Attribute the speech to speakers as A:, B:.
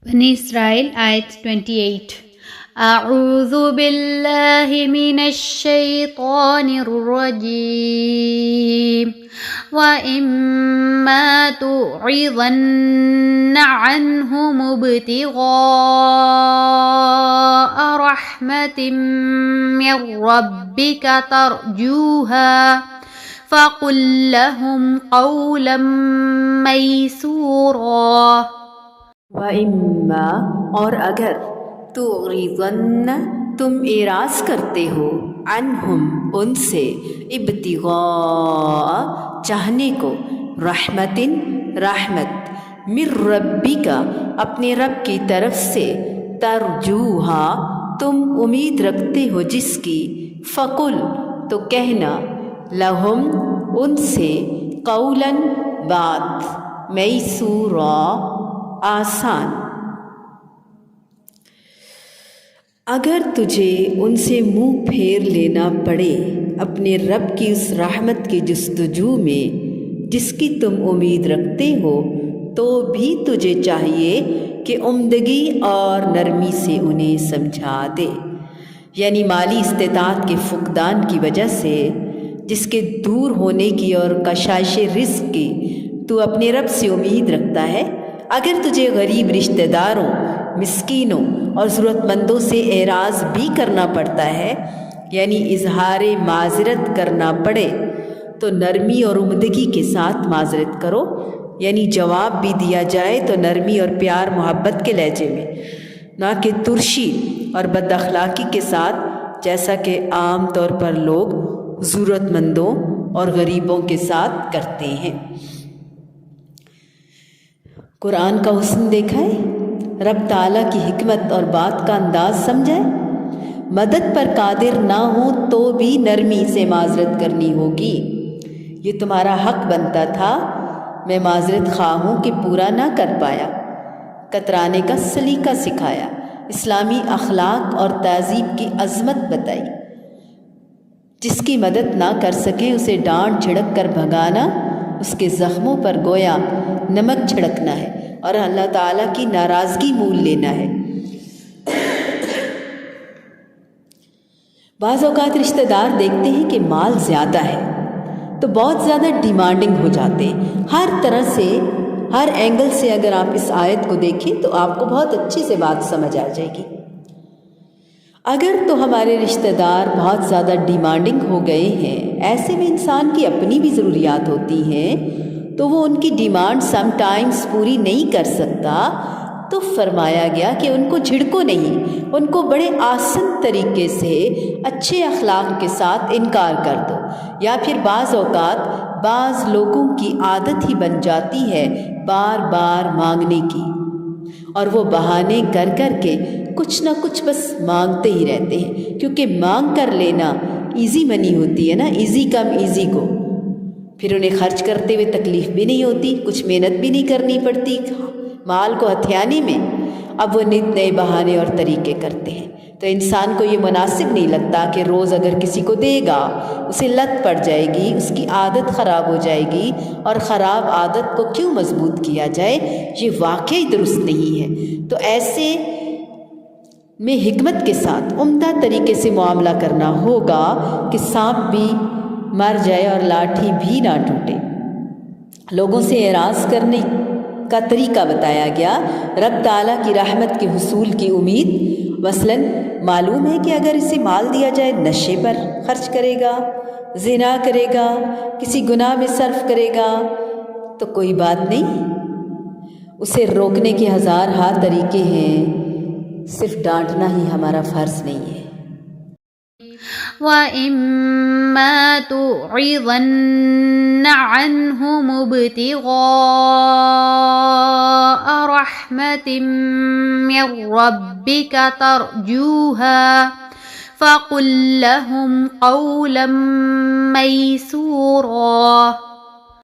A: بنی اسرائیل آیت 28۔ اعوذ باللہ من الشیطان الرجیم وَإِمَّا تُعْرِضَنَّ عَنْهُمُ ابْتِغَاءَ رَحْمَةٍ مِّن رَّبِّكَ تَرْجُوهَا فَقُل لَّهُمْ قَوْلًا مَّيْسُورًا۔
B: وَإِمَّا اور اگر تُعْرِضَنَّ تم اعراض کرتے ہو عنہم ان سے ابتغاء چاہنے کو رحمت من ربک اپنے رب کی طرف سے ترجوہا تم امید رکھتے ہو جس کی فقل تو کہنا لہم ان سے قولا بات میسورا آسان۔ اگر تجھے ان سے منہ پھیر لینا پڑے اپنے رب کی اس رحمت کی جستجو میں جس کی تم امید رکھتے ہو تو بھی تجھے چاہیے کہ عمدگی اور نرمی سے انہیں سمجھا دے، یعنی مالی استطاعت کے فقدان کی وجہ سے جس کے دور ہونے کی اور کشائش رزق کی تو اپنے رب سے امید رکھتا ہے، اگر تجھے غریب رشتہ داروں، مسکینوں اور ضرورت مندوں سے اعراض بھی کرنا پڑتا ہے، یعنی اظہار معذرت کرنا پڑے تو نرمی اور عمدگی کے ساتھ معذرت کرو، یعنی جواب بھی دیا جائے تو نرمی اور پیار محبت کے لہجے میں، نہ کہ ترشی اور بد اخلاقی کے ساتھ جیسا کہ عام طور پر لوگ ضرورت مندوں اور غریبوں کے ساتھ کرتے ہیں۔ قرآن کا حسن دیکھا ہے، رب تعالیٰ کی حکمت اور بات کا انداز سمجھا ہے، مدد پر قادر نہ ہو تو بھی نرمی سے معذرت کرنی ہوگی، یہ تمہارا حق بنتا تھا، میں معذرت خواہ ہوں کہ پورا نہ کر پایا، کترانے کا سلیقہ سکھایا، اسلامی اخلاق اور تہذیب کی عظمت بتائی، جس کی مدد نہ کر سکیں اسے ڈانٹ جھڑک کر بھگانا اس کے زخموں پر گویا نمک چھڑکنا ہے اور اللہ تعالیٰ کی ناراضگی مول لینا ہے۔ بعض اوقات رشتہ دار دیکھتے ہیں کہ مال زیادہ ہے تو بہت زیادہ ڈیمانڈنگ ہو جاتے ہیں، ہر طرح سے ہر اینگل سے اگر آپ اس آیت کو دیکھیں تو آپ کو بہت اچھے سے بات سمجھ آ جائے گی۔ اگر تو ہمارے رشتہ دار بہت زیادہ ڈیمانڈنگ ہو گئے ہیں، ایسے میں انسان کی اپنی بھی ضروریات ہوتی ہیں تو وہ ان کی ڈیمانڈ سم ٹائمز پوری نہیں کر سکتا تو فرمایا گیا کہ ان کو جھڑکو نہیں، ان کو بڑے آسن طریقے سے اچھے اخلاق کے ساتھ انکار کر دو، یا پھر بعض اوقات بعض لوگوں کی عادت ہی بن جاتی ہے بار بار مانگنے کی، اور وہ بہانے کر کر کے کچھ نہ کچھ بس مانگتے ہی رہتے ہیں، کیونکہ مانگ کر لینا ایزی منی ہوتی ہے نا، ایزی کم ایزی کو، پھر انہیں خرچ کرتے ہوئے تکلیف بھی نہیں ہوتی، کچھ محنت بھی نہیں کرنی پڑتی مال کو ہتھیانے میں، اب وہ نت نئے بہانے اور طریقے کرتے ہیں، تو انسان کو یہ مناسب نہیں لگتا کہ روز اگر کسی کو دے گا اسے لت پڑ جائے گی، اس کی عادت خراب ہو جائے گی، اور خراب عادت کو کیوں مضبوط کیا جائے، یہ واقعی درست نہیں ہے۔ تو ایسے میں حکمت کے ساتھ عمدہ طریقے سے معاملہ کرنا ہوگا کہ سانپ بھی مر جائے اور لاٹھی بھی نہ ٹوٹے۔ لوگوں سے اعراض کرنے کا طریقہ بتایا گیا، رب تعالیٰ کی رحمت کے حصول کی امید، مثلاً معلوم ہے کہ اگر اسے مال دیا جائے نشے پر خرچ کرے گا، زنا کرے گا، کسی گناہ میں صرف کرے گا تو کوئی بات نہیں، اسے روکنے کے ہزار ہاں طریقے ہیں، صرف ڈانٹنا ہی ہمارا فرض نہیں ہے۔
A: وَإِمَّا تُعْرِضَنَّ عَنْهُمُ ابْتِغَاءَ رَحْمَةٍ مِّن رَّبِّكَ تَرْجُوهَا فَقُل لَّهُمْ قَوْلًا مَّيْسُورًا۔